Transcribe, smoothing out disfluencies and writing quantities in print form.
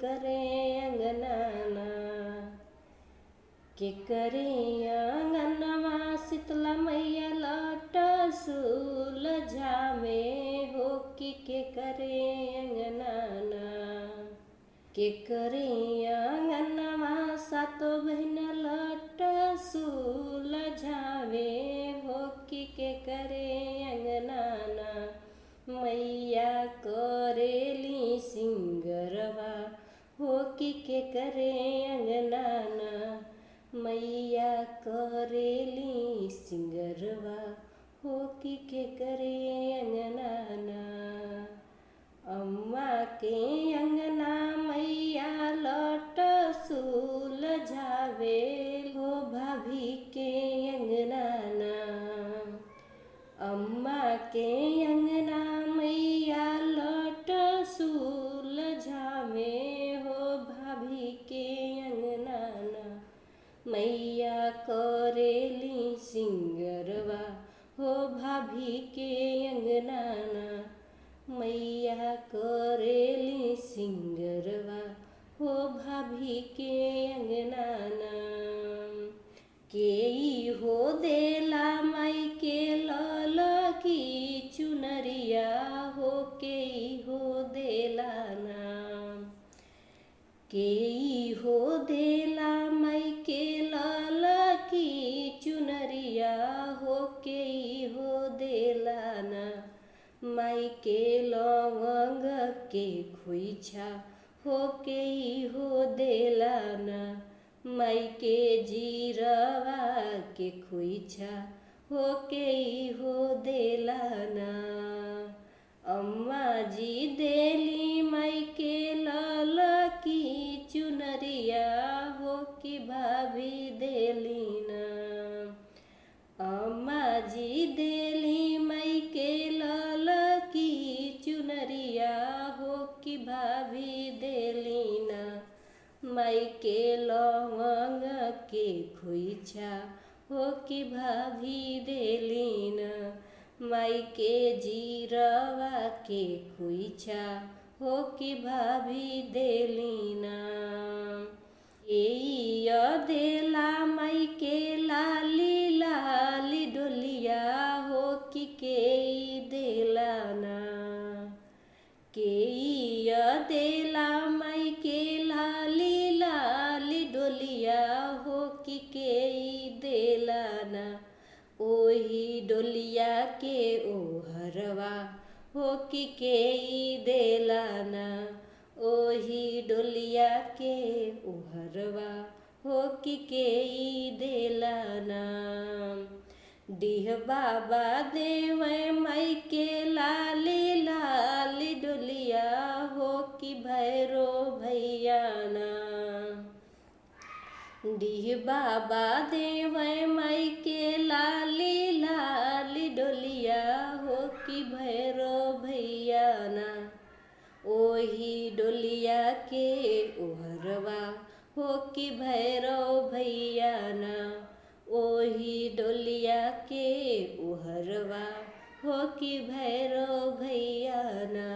करे अंगनाना के करे अंगनवा शीतला मैया लौटा सुलझावे हो कि के करे अंगनाना के करे अंगनवा सातो बहन लौटा सुलझावे हो कि के करे अंगनाना मैया करेली सिंगरवा हो कि के करे अंगनाना मैया करेली सिंगरवा हो कि के करे अंगनाना अम्मा के अंगना मैया लौट सुलझावे हो भाभी के अंगनाना अम्मा के अंगना मैया लौट सुलझावे हो भाभी के अंगनाना मैया करेली सिंगरवा हो भाभी के अंगनाना मैया करेली सिंगरवा हो भाभी के अंगनाना के हो देला माई के लाल की चुनरिया हो के हो देला नाम के हो देला माई के लाल की चुनरिया हो के हो देला ना माई के लवंग के खोइछा हो के हो देला ना माई के जीरवा के खोइछा हो के हो देला ना अम्मा जी देली माई के लाल की चुनरिया हो कि भाभी देली ना अम्मा जी देली माई के लाल की चुनरिया हो कि भाभी देली ना माई के लवंग के खोइछा हो कि भाभी देली ना माई के जीरवा के खोइछा हो कि भाभी देली ना देला माई के लाली लाली डोलिया हो कि के देला ना के देला माई के लाली लाली डोलिया हो कि के देला ना ओही डोलिया के ओहरवा हो कि के देला ना ओही डोलिया के ओहरवा हो कि के देला ना डीह बाबा देवे माई के लाली लाली डोलिया हो कि भैरो भैया ना डीह बाबा देवे माई के लाली लाली डोलिया हो कि भैरो भैया ना ओही डोलिया के ओहरवा हो कि भैरो भैया ना ओही डोलिया के ओहरवा हो कि भैरो भैया ना।